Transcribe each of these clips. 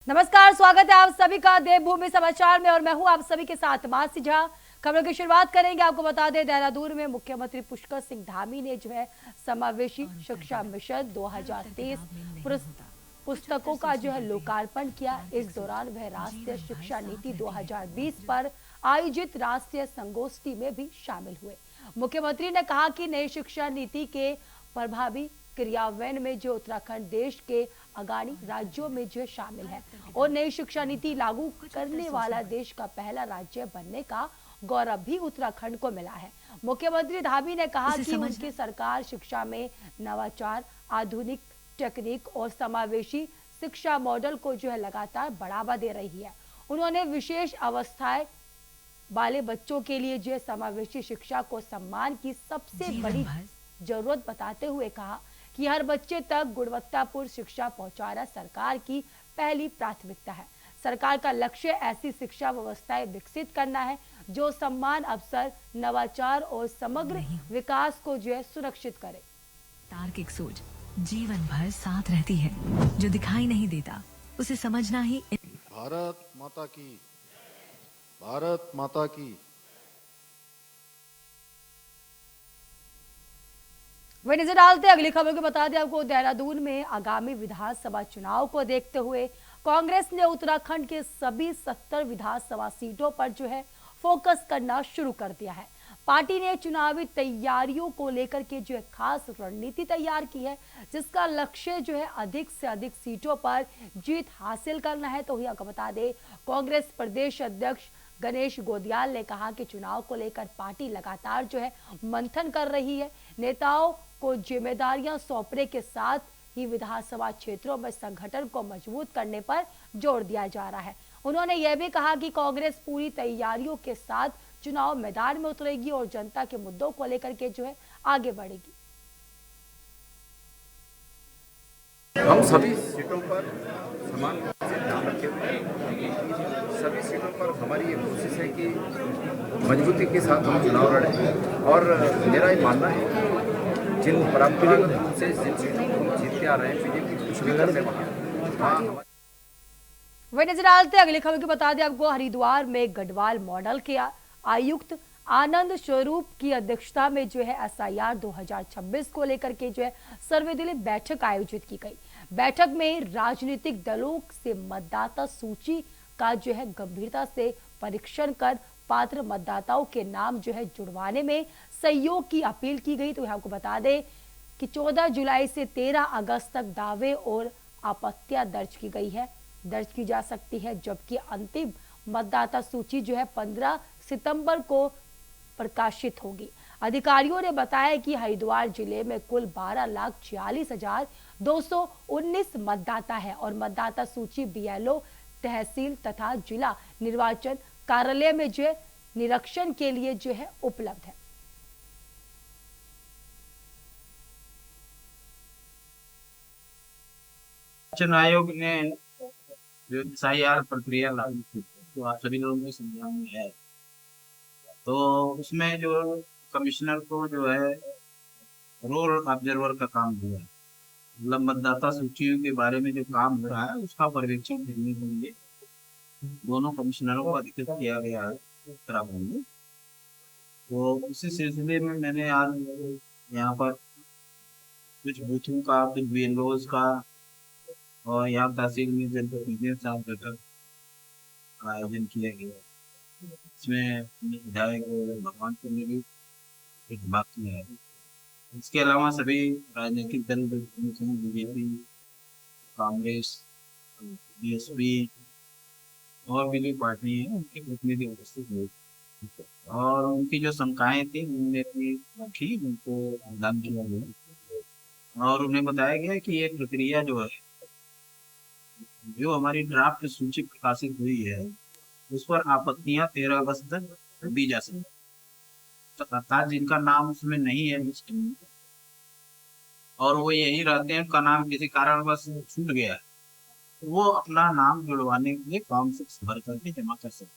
नमस्कार, स्वागत है आप सभी का देवभूमि समाचार में और मैं हूं आप सभी के साथ मानसी झा। खबरों की शुरुआत करेंगे। आपको बता दें, देहरादून में मुख्यमंत्री पुष्कर सिंह धामी ने जो है समावेशी शिक्षा मिशन 2023 पुस्तकों का जो है लोकार्पण किया। इस दौरान वह राष्ट्रीय शिक्षा नीति 2020 पर आयोजित राष्ट्रीय संगोष्ठी में भी शामिल हुए। मुख्यमंत्री ने कहा कि नई शिक्षा नीति के प्रभावी क्रियान्वयन में जो उत्तराखंड देश के अग्रणी राज्यों में जो शामिल है और नई शिक्षा नीति लागू करने वाला देश का पहला राज्य बनने का गौरव भी उत्तराखंड को मिला है। मुख्यमंत्री धामी ने कहा कि उनकी सरकार शिक्षा में नवाचार, आधुनिक तकनीक और समावेशी शिक्षा मॉडल को जो है लगातार बढ़ावा दे रही है। उन्होंने विशेष अवस्थाएं वाले बच्चों के लिए जो समावेशी शिक्षा को सम्मान की सबसे बड़ी जरूरत बताते हुए कहा कि हर बच्चे तक गुणवत्तापूर्ण शिक्षा पहुंचाना सरकार की पहली प्राथमिकता है। सरकार का लक्ष्य ऐसी शिक्षा व्यवस्थाएं विकसित करना है जो सम्मान, अवसर, नवाचार और समग्र विकास को जो है सुरक्षित करे। तार्किक सोच जीवन भर साथ रहती है, जो दिखाई नहीं देता उसे समझना ही। भारत माता की, भारत माता की। वही नजर डालते अगली खबर को बता दें आपको, देहरादून में आगामी विधानसभा चुनाव को देखते हुए कांग्रेस ने उत्तराखंड के सभी 70 विधानसभा सीटों पर जो है फोकस करना शुरू कर दिया है। पार्टी ने चुनावी तैयारियों को लेकर के जो है खास रणनीति तैयार की है, जिसका लक्ष्य जो है अधिक से अधिक सीटों पर जीत हासिल करना है। तो आपको बता दें, कांग्रेस प्रदेश अध्यक्ष गणेश गोदियाल ने कहा कि चुनाव को लेकर पार्टी लगातार जो है मंथन कर रही है। नेताओं को जिम्मेदारियां सौंपने के साथ ही विधानसभा क्षेत्रों में संगठन को मजबूत करने पर जोर दिया जा रहा है। उन्होंने यह भी कहा कि कांग्रेस पूरी तैयारियों के साथ चुनाव मैदान में उतरेगी और जनता के मुद्दों को लेकर के जो है आगे बढ़ेगी। हम सभी सीटों पर समान रूप से ध्यान रखे हुए हैं। सभी सीटों पर हमारी ये कोशिश है कि मजबूती के साथ हम चुनाव लड़ें और मेरा ये मानना है कि जिन परंपरागत रूप से जिन सीटों को हम जीत के आ रहे हैं, बीजेपी कुछ भी कर ले वहाँ। वही नजर डालते अगली खबर की बता दें आपको, हरिद्वार में गढ़वाल मॉडल के आयुक्त आनंद स्वरूप की अध्यक्षता में जो है SIR 2026 को लेकर के जो है सर्वदलीय बैठक आयोजित की गई। बैठक में राजनीतिक दलों से मतदाता सूची का जो है गंभीरता से परीक्षण कर पात्र मतदाताओं के नाम जो है जुड़वाने में सहयोग की अपील की गई। तो आपको बता दें कि 14 जुलाई से 13 अगस्त तक दावे और आपत्तियां दर्ज की जा सकती है, जबकि अंतिम मतदाता सूची जो है 15 सितंबर को प्रकाशित होगी। अधिकारियों ने बताया कि हरिद्वार जिले में कुल 12,46,219 मतदाता है और मतदाता सूची BLO, तहसील तथा जिला निर्वाचन कार्यालय में जो निरीक्षण के लिए जो है उपलब्ध है। निर्वाचन आयोग ने जो SIR प्रक्रिया लागू की तो आप सभी लोगों में संज्ञान में है, तो उसमें जो कमिश्नर को जो है रोल ऑब्जर्वर का काम हुआ है, मतलब मतदाता सूचियों के बारे में जो काम हो रहा है उसका पर्यवेक्षण करने के लिए दोनों कमिश्नरों को अधिकृत किया गया है उत्तराखंड में। तो उसी सिलसिले में मैंने आज यहाँ पर कुछ बूथों का, कुछ BLOs का और यहाँ तहसील में जनप्रतिनिधियों के साथ बैठक का आयोजन किया गया। इसमें विधायक भगवान को ने भी एक भाग लिया है। इसके अलावा सभी राजनीतिक दल, BJP, कांग्रेस, BSP और भी जो पार्टी है उनके प्रतिनिधि उपस्थित हुए और उनकी जो शंकाएं थी उन्होंने अपनी रखी, उनको दान किया गया और उन्हें बताया गया कि ये प्रक्रिया जो है, जो हमारी ड्राफ्ट सूची प्रकाशित हुई है उस पर आपत्तियां 13 अगस्त तक दी जा सकती, तो अर्थात जिनका नाम उसमें नहीं है और वो यही रहते हैं, उनका नाम किसी कारणवश छूट गया है, वो अपना नाम जुड़वाने के लिए फॉर्म 6 भर करके जमा कर सकते हैं।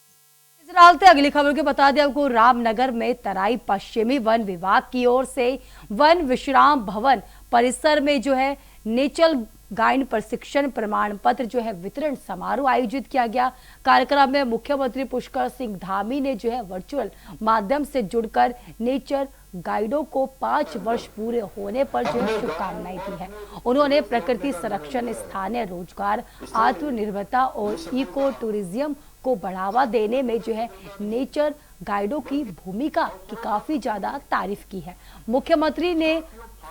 अगली खबर के बता दें आपको, रामनगर में तराई पश्चिमी वन विभाग की ओर से वन विश्राम भवन परिसर में जो है नेचर गायन प्रशिक्षण प्रमाण पत्र जो है वितरण समारोह आयोजित किया गया। कार्यक्रम में मुख्यमंत्री पुष्कर सिंह धामी ने जो है वर्चुअल माध्यम से जुड़कर नेचर गाइडों को 5 वर्ष पूरे होने पर जो है शुभकामनाएं दी है। उन्होंने प्रकृति संरक्षण, स्थानीय रोजगार, आत्मनिर्भरता और इको टूरिज्म को बढ़ावा देने में जो है नेचर गाइडों की भूमिका की काफी ज्यादा तारीफ की है। मुख्यमंत्री ने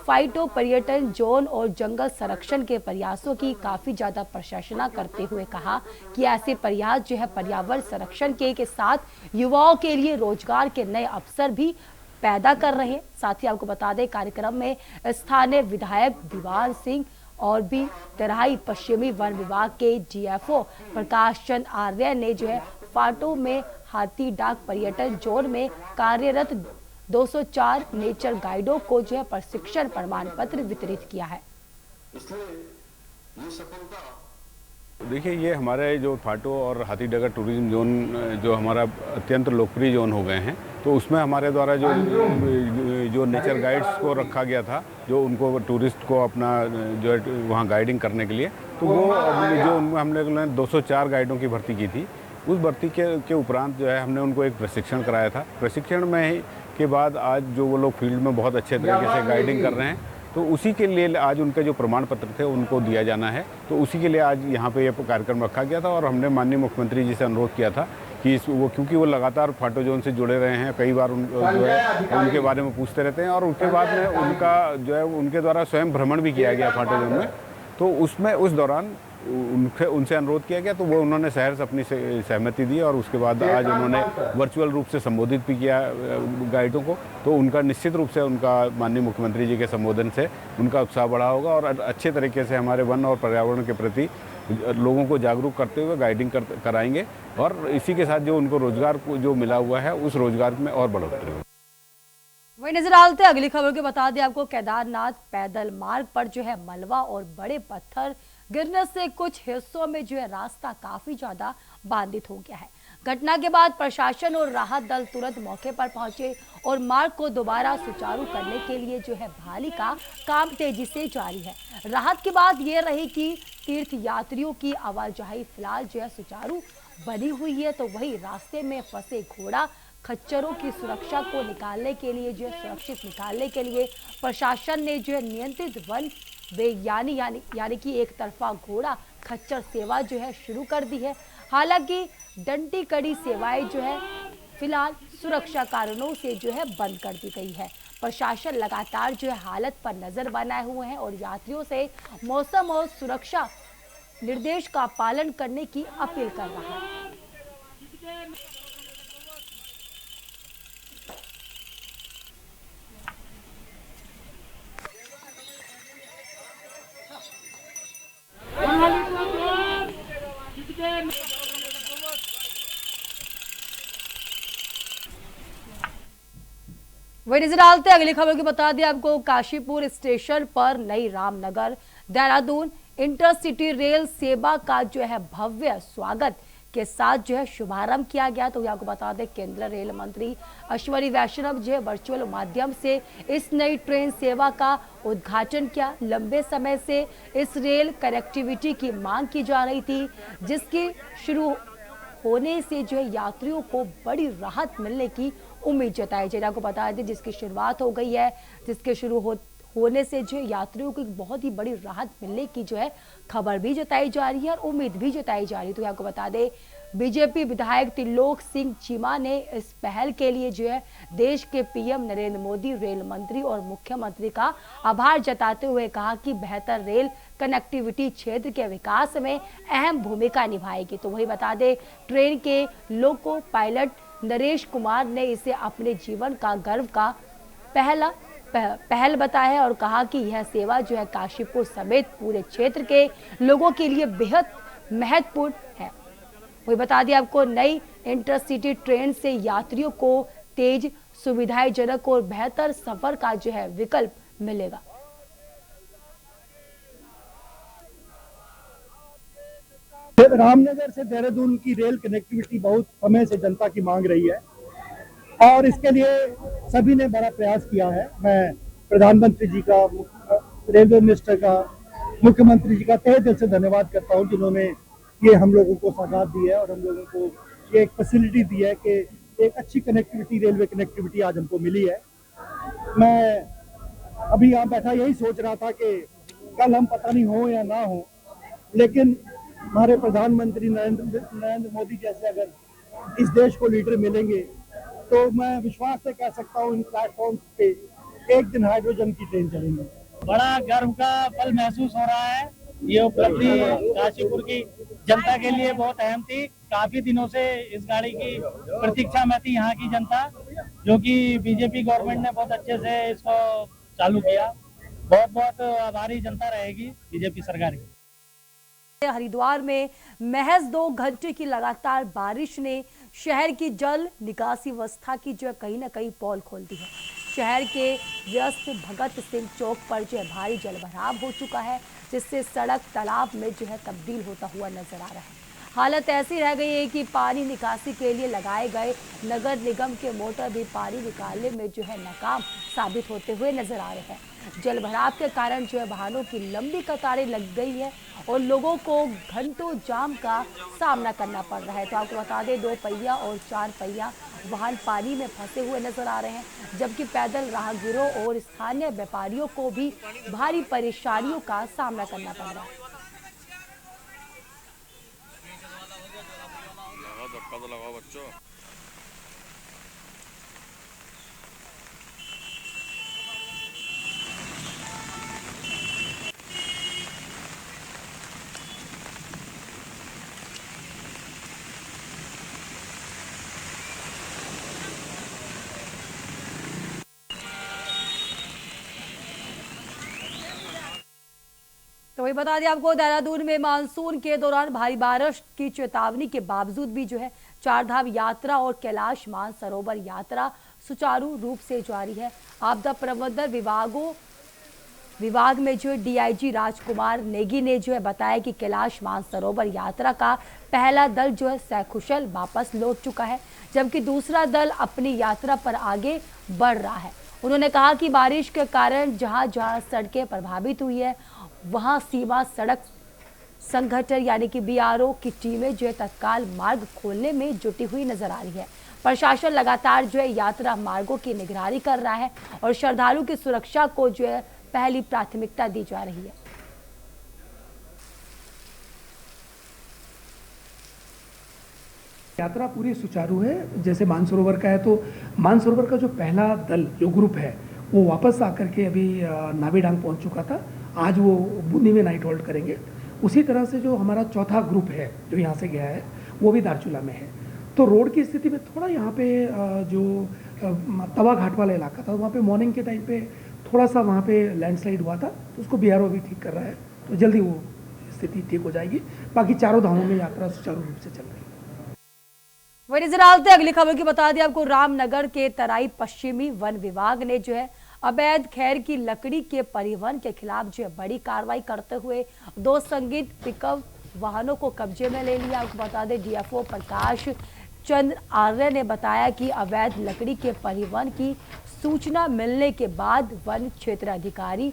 फाइटो पर्यटन जोन और जंगल संरक्षण के प्रयासों की काफी ज्यादा प्रशंसा करते हुए कहा कि ऐसे प्रयास जो है पर्यावरण संरक्षण के साथ युवाओं के लिए रोजगार के नए अवसर भी पैदा कर रहे हैं। साथ ही आपको बता दें कार्यक्रम में स्थानीय विधायक दीवान सिंह और भी तराई पश्चिमी वन विभाग के डीएफओ प्रकाश चंद आर्य ने जो है फाटो में हाथी डाक पर्यटन जोन में कार्यरत 204 नेचर गाइडों को जो है प्रशिक्षण प्रमाण पत्र वितरित किया है। देखिए, ये हमारे जो फाटो और हाथीडगर टूरिज्म जोन जो हमारा अत्यंत लोकप्रिय जोन हो गए हैं, तो उसमें हमारे द्वारा जो नेचर गाइड्स को रखा गया था, जो उनको टूरिस्ट को अपना जो है वहाँ गाइडिंग करने के लिए, तो वो जो हम लोगों ने 204 गाइडों की भर्ती की थी। उस भर्ती के उपरांत जो है हमने उनको एक प्रशिक्षण कराया था। प्रशिक्षण में के बाद आज जो वो लोग फील्ड में बहुत अच्छे तरीके से गाइडिंग कर रहे हैं, तो उसी के लिए आज उनके जो प्रमाण पत्र थे उनको दिया जाना है। तो उसी के लिए आज यहाँ पे ये कार्यक्रम रखा गया था और हमने माननीय मुख्यमंत्री जी से अनुरोध किया था कि क्योंकि वो लगातार फाटो जोन से जुड़े रहे हैं, कई बार जो है उनके बारे में पूछते रहते हैं और उसके बाद में उनका जो है उनके द्वारा स्वयं भ्रमण भी किया गया फाटो जोन में। तो उसमें उस दौरान उनसे अनुरोध किया गया, तो वो उन्होंने शहर से अपनी सहमति दी और उसके बाद आज उन्होंने वर्चुअल रूप से संबोधित भी किया गाइडों को। तो उनका निश्चित रूप से उनका माननीय मुख्यमंत्री जी के संबोधन से उनका उत्साह बढ़ा होगा और अच्छे तरीके से हमारे वन और पर्यावरण के प्रति लोगों को जागरूक करते हुए गाइडिंग कराएंगे और इसी के साथ जो उनको रोजगार जो मिला हुआ है उस रोजगार में और बढ़ोतरी होगी। वही नजर डालते अगली खबर को बता दें आपको, केदारनाथ पैदल मार्ग पर जो है मलबा और बड़े पत्थर गिरने से कुछ हिस्सों में जो है रास्ता काफी ज्यादा बाधित हो गया है। घटना के बाद प्रशासन और राहत दल तुरंत मौके पर पहुंचे और मार्ग को दोबारा सुचारू करने के लिए जो है बहाली का काम तेजी से जारी है। राहत की बात यह रही कि तीर्थ यात्रियों की आवाजाही फिलहाल जो है सुचारू बनी हुई है, तो वही रास्ते में फंसे घोड़ा खच्चरों की सुरक्षा को निकालने के लिए जो है सुरक्षित निकालने के लिए प्रशासन ने जो है नियंत्रित वन यानी कि एक तरफा घोड़ा खच्चर सेवा जो है शुरू कर दी है। हालांकि डंडी कड़ी सेवाएं जो है फिलहाल सुरक्षा कारणों से जो है बंद कर दी गई है। प्रशासन लगातार जो है हालत पर नजर बनाए हुए हैं और यात्रियों से मौसम और सुरक्षा निर्देश का पालन करने की अपील कर रहा है। वही नजर डालते अगली खबर की बता दें आपको, काशीपुर स्टेशन पर नई रामनगर देहरादून इंटरसिटी रेल सेवा का जो है भव्य स्वागत के साथ जो है शुभारंभ किया गया। तो आपको बता दें केंद्रीय रेल मंत्री अश्विनी वैष्णव जो है वर्चुअल माध्यम से इस नई ट्रेन सेवा का उद्घाटन किया। लंबे समय से इस रेल कनेक्टिविटी की मांग की जा रही थी, जिसकी शुरू होने से जो है यात्रियों को बड़ी राहत मिलने की उम्मीद जताई जा रही है। आपको बता दें जिसकी शुरुआत हो गई है, जिसके शुरू होने से जो यात्रियों को एक बहुत ही बड़ी राहत मिलने की जो है खबर भी जताई जा रही है और उम्मीद भी जताई जा रही है। तो आपको बता दें बीजेपी विधायक त्रिलोक सिंह चीमा ने इस पहल के लिए जो है देश के पीएम नरेंद्र मोदी, रेल मंत्री और मुख्यमंत्री का आभार जताते हुए कहा कि बेहतर रेल कनेक्टिविटी क्षेत्र के विकास में अहम भूमिका निभाएगी। तो वही बता दें ट्रेन के लोको पायलट नरेश कुमार ने इसे अपने जीवन का गर्व का पहल बताया और कहा कि यह सेवा जो है काशीपुर समेत पूरे क्षेत्र के लोगों के लिए बेहद महत्वपूर्ण है। वही बता दिया आपको नई इंटरसिटी ट्रेन से यात्रियों को तेज, सुविधाजनक और बेहतर सफर का जो है विकल्प मिलेगा। रामनगर से देहरादून की रेल कनेक्टिविटी बहुत समय से जनता की मांग रही है और इसके लिए सभी ने बड़ा प्रयास किया है। मैं प्रधानमंत्री जी का, रेलवे मिनिस्टर का मुख्यमंत्री जी का तहे दिल से धन्यवाद करता हूं जिन्होंने ये हम लोगों को सौगात दी है और हम लोगों को ये एक फैसिलिटी दी है कि एक अच्छी कनेक्टिविटी, रेलवे कनेक्टिविटी आज हमको मिली है। मैं अभी यहाँ बैठा यही सोच रहा था कि कल हम पता नहीं हो या ना हो, लेकिन हमारे प्रधानमंत्री नरेंद्र मोदी जैसे अगर इस देश को लीडर मिलेंगे तो मैं विश्वास से कह सकता हूँ इन प्लेटफॉर्म पे एक दिन हाइड्रोजन की ट्रेन चलेंगी। बड़ा गर्व का पल महसूस हो रहा है। ये उपलब्धि काशीपुर की जनता के लिए बहुत अहम थी। काफी दिनों से इस गाड़ी की प्रतीक्षा में थी यहाँ की जनता, जो कि बीजेपी गवर्नमेंट ने बहुत अच्छे से इसको चालू किया। बहुत बहुत आभारी जनता रहेगी बीजेपी सरकार की। हरिद्वार में महज 2 घंटे की लगातार बारिश ने शहर की जल निकासी व्यवस्था की जो है कहीं ना कहीं पोल खोल दी है। शहर के व्यस्त भगत सिंह चौक पर जो है भारी जलभराव हो चुका है, जिससे सड़क तालाब में जो है तब्दील होता हुआ नजर आ रहा है। हालत ऐसी रह गई है कि पानी निकासी के लिए लगाए गए नगर निगम के मोटर भी पानी निकालने में जो है नाकाम साबित होते हुए नजर आ रहे हैं। जलभराव के कारण जो है वाहनों की लंबी कतारें लग गई है और लोगों को घंटों जाम का सामना करना पड़ रहा है। तो आपको बता दें 2 पहिया और 4 पहिया वाहन पानी में फंसे हुए नजर आ रहे हैं, जबकि पैदल राहगीरों और स्थानीय व्यापारियों को भी भारी परेशानियों का सामना करना पड़ रहा है। लगाओ बच्चों। तो वही बता दें आपको, देहरादून में मानसून के दौरान भारी बारिश की चेतावनी के बावजूद भी जो है चारधाम यात्रा और कैलाश मानसरोवर यात्रा सुचारू रूप से जारी है। आपदा प्रबंधन विभाग में जो डीआईजी राजकुमार नेगी ने जो है बताया कि कैलाश मानसरोवर यात्रा का पहला दल जो है सकुशल वापस लौट चुका है, जबकि दूसरा दल अपनी यात्रा पर आगे बढ़ रहा है। उन्होंने कहा कि बारिश के कारण जहां जहां सड़कें प्रभावित हुई है वहां सीमा सड़क संगठन यानी कि बीआरओ की टीमें जो है तत्काल मार्ग खोलने में जुटी हुई नजर आ रही है। प्रशासन लगातार जो है यात्रा मार्गों की निगरानी कर रहा है और श्रद्धालु की सुरक्षा को जो है पहली प्राथमिकता दी जा रही है। यात्रा पूरी सुचारू है। जैसे मानसरोवर का है तो मानसरोवर का जो पहला दल जो ग्रुप है वो वापस आकर के अभी नाभीडांग पहुंच चुका था। आज वो बूंदी में नाइट होल्ड करेंगे। उसी तरह से जो हमारा चौथा ग्रुप है जो यहाँ से गया है वो भी दारचूला में है। तो रोड की स्थिति में थोड़ा यहाँ पे जो तवा घाट वाला इलाका था वहाँ पे मॉर्निंग के टाइम पे थोड़ा सा वहाँ पे लैंडस्लाइड हुआ था, तो उसको बीआरओ भी ठीक कर रहा है, तो जल्दी वो स्थिति ठीक हो जाएगी। बाकी चारों धामों में यात्रा सुचारू रूप से चल रही है। वही नजर आते अगली खबर की बता दें आपको, रामनगर के तराई पश्चिमी वन विभाग ने जो है अवैध खैर की लकड़ी के परिवहन के खिलाफ जो है बड़ी कार्रवाई करते हुए 2 संगीत पिकअप वाहनों को कब्जे में ले लिया। आपको बता दें डीएफओ प्रकाश चंद्र आर्य ने बताया कि अवैध लकड़ी के परिवहन की सूचना मिलने के बाद वन क्षेत्र अधिकारी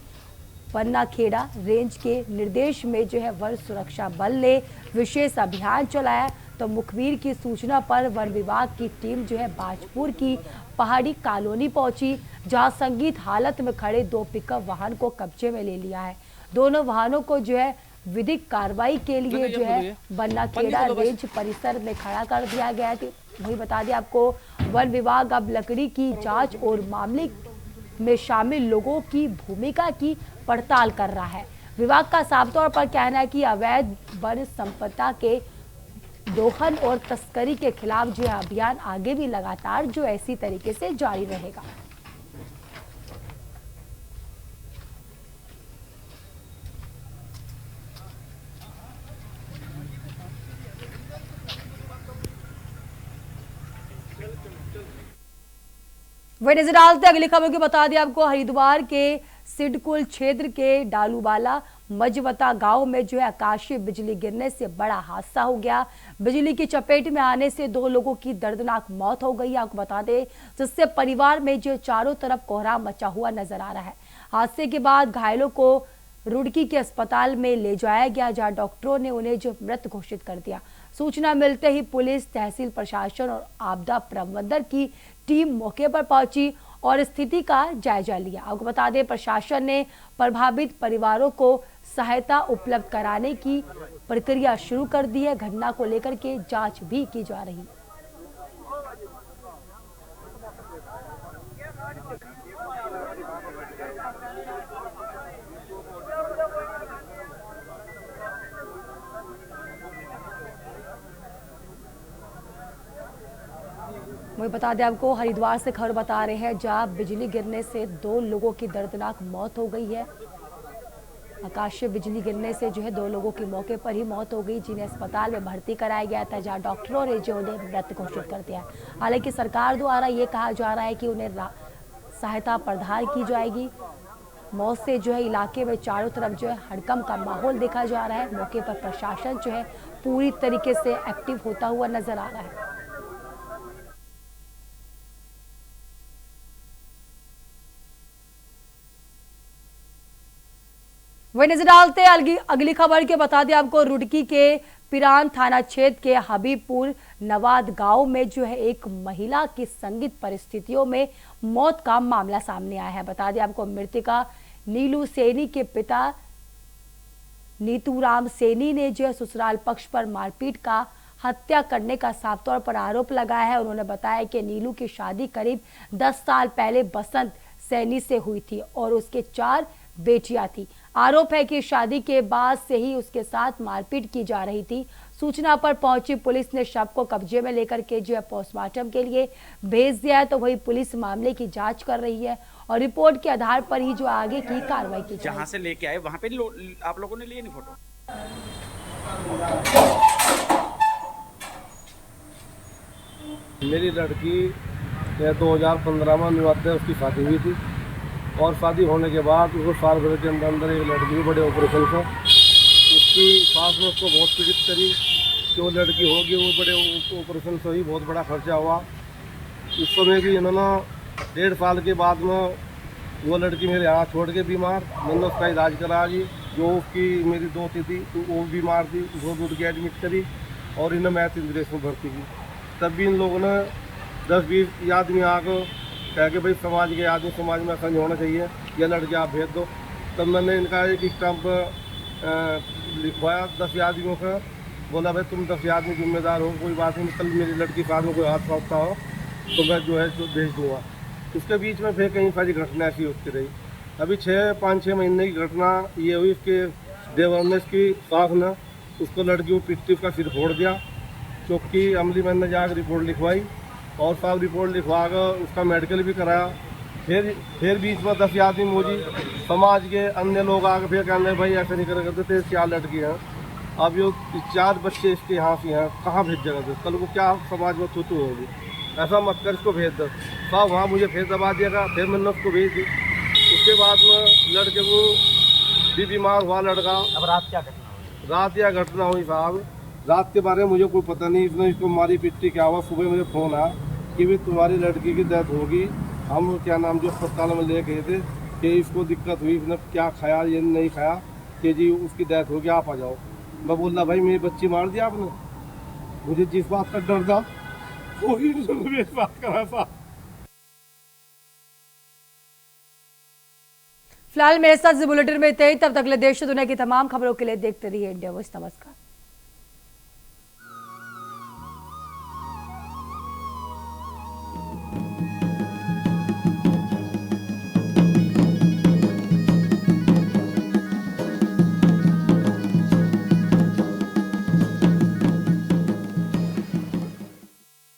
पन्नाखेड़ा रेंज के निर्देश में जो है वन सुरक्षा बल ने विशेष अभियान चलाया। तो मुखबिर की सूचना पर वन विभाग की टीम जो है बाजपुर की पहाड़ी कॉलोनी पहुंची, जहां संगीत हालत में खड़े 2 पिकअप वाहन को कब्जे में ले लिया है। दोनों वाहनों को जो है विधिक कार्रवाई के लिए जो है बन्नाखेड़ा रेंज परिसर में खड़ा कर दिया गया है। वही बता दें आपको, वन विभाग अब लकड़ी की जांच और मामले में शामिल लोगों की भूमिका की पड़ताल कर रहा है। विभाग का साफ तौर पर कहना है कि अवैध वन संपदा के दोहन और तस्करी के खिलाफ जो है अभियान आगे भी लगातार जो ऐसी तरीके से जारी रहेगा। वही नजर डालते अगली खबर की बता दें आपको, हरिद्वार के सिडकुल क्षेत्र के डालूवाला मजवता गांव में जो है आकाशीय बिजली गिरने से बड़ा हादसा हो गया। बिजली की चपेट में आने से 2 लोगों की दर्दनाक मौत हो गई। आपको बता दें, जिससे परिवार में जो चारों तरफ कोहराम मचा हुआ नजर आ रहा है। हादसे के बाद घायलों को रुड़की के अस्पताल में ले जाया गया, जहां डॉक्टरों ने उन्हें जो मृत घोषित कर दिया। सूचना मिलते ही पुलिस, तहसील प्रशासन और आपदा प्रबंधन की टीम मौके पर पहुंची और स्थिति का जायजा लिया। आपको बता दें, प्रशासन ने प्रभावित परिवारों को सहायता उपलब्ध कराने की प्रक्रिया शुरू कर दी है। घटना को लेकर के जांच भी की जा रही है। वही बता दें आपको, हरिद्वार से खबर बता रहे हैं, जहां बिजली गिरने से 2 लोगों की दर्दनाक मौत हो गई है। आकाशीय बिजली गिरने से जो है 2 लोगों की मौके पर ही मौत हो गई, जिन्हें अस्पताल में भर्ती कराया गया था, जहां डॉक्टरों ने जो उन्हें मृत घोषित कर दिया। हालांकि सरकार द्वारा ये कहा जा रहा है कि उन्हें सहायता प्रदान की जाएगी। मौत से जो है इलाके में चारों तरफ जो है हड़कंप का माहौल देखा जा रहा है। मौके पर प्रशासन जो है पूरी तरीके से एक्टिव होता हुआ नजर आ रहा है। वही नजर डालते अगली खबर के बता दें आपको, रुड़की के पिरान थाना क्षेत्र के हबीबपुर नवाद गांव में जो है एक महिला की संदिग्ध परिस्थितियों में मौत का मामला सामने आया है। बता दें आपको, मृतका नीलू सैनी के पिता नीतूराम सैनी ने जो ससुराल पक्ष पर मारपीट का हत्या करने का साफ तौर पर आरोप लगाया है। उन्होंने बताया कि नीलू की शादी करीब 10 साल पहले बसंत सैनी से हुई थी और उसके 4 बेटियां थी। आरोप है कि शादी के बाद से ही उसके साथ मारपीट की जा रही थी। सूचना पर पहुंची पुलिस ने शव को कब्जे में लेकर के जो है पोस्टमार्टम के लिए भेज दिया है। तो वही पुलिस मामले की जांच कर रही है और रिपोर्ट के आधार पर ही जो आगे की कार्रवाई की जहां से लेके आए वहां पे आप लोगों ने लिए नहीं फोटो? मेरी लड़की 2015 में निवाद्य उसकी शादी हुई थी और शादी होने के बाद उसको साल भर के अंदर एक लड़की भी बड़े ऑपरेशन से उसकी सास ने उसको बहुत पीड़ित करी कि वो लड़की होगी, वो बड़े ऑपरेशन से ही बहुत बड़ा खर्चा हुआ। उस समय भी इन्होंने 1.5 साल के बाद में वो लड़की मेरे यहाँ छोड़ के बीमार, मैंने उसका इलाज करा जी। जो उसकी मेरी दोती थी तो वो बीमार थी, वो दूध के एडमिट करी और इन्हें मैथ इंद्रेश में भर्ती की। तब भी इन लोगों ने 10-20 आदमी आकर कह के भाई समाज के आदमी, समाज में ऐसा नहीं होना चाहिए, ये लड़के आप भेज दो। तब मैंने इनका एक स्टाम्प लिखवाया 10 आदमियों का, बोला भाई तुम 10 आदमी जिम्मेदार हो, कोई बात नहीं, कल मेरी लड़की साथ में कोई हाथ सौंपता हो तो मैं जो है जो भेज दूँगा। उसके बीच में फिर कई सारी घटना ऐसी होती रही। अभी 5-6 महीने की घटना ये हुई, उसके देवर ने इसकी सास ने उसको लड़की को पिट्टी उसका सिर फोड़ दिया। चौकी अमली मैंने जाकर रिपोर्ट लिखवाई और साहब रिपोर्ट लिखवा कर उसका मेडिकल भी कराया। फिर बीच में 10 आदमी मौजी समाज के अन्य लोग आकर फिर कहने भाई ऐसे नहीं कर करते थे, 4 लड़की हैं, अब ये 4 बच्चे इसके यहाँ से हैं, कहाँ भेज जाएगा? कल को क्या समाज में थूथू होगी? ऐसा मत कर, इसको भेज दो। साहब वहाँ मुझे फिर दबा दिया, फिर मैंने उसको भेज दी। उसके बाद में लड़के को भी बीमार हुआ लड़का। अब रात क्या घटना हुई? रात या घटना हुई साहब, रात के बारे में मुझे कोई पता नहीं। इसने इसको मारी पिट्टी क्या हुआ, सुबह मुझे फ़ोन आया कि भी तुम्हारी लड़की की डेथ होगी, हम क्या नाम जो अस्पताल में ले गए थे कि इसको दिक्कत हुई, इसने क्या खाया ये नहीं खाया कि जी उसकी डेथ होगी, आप आ जाओ। मैं बोला भाई मेरी बच्ची मार दिया आपने, मुझे जिस बात का डर था वही मेरी बात करा था। फिलहाल मेरे साथ बुलेटिन में इतना ही। तब तक ले देश दुनिया की तमाम खबरों के लिए देखते रहिए इंडिया वॉइस। नमस्कार।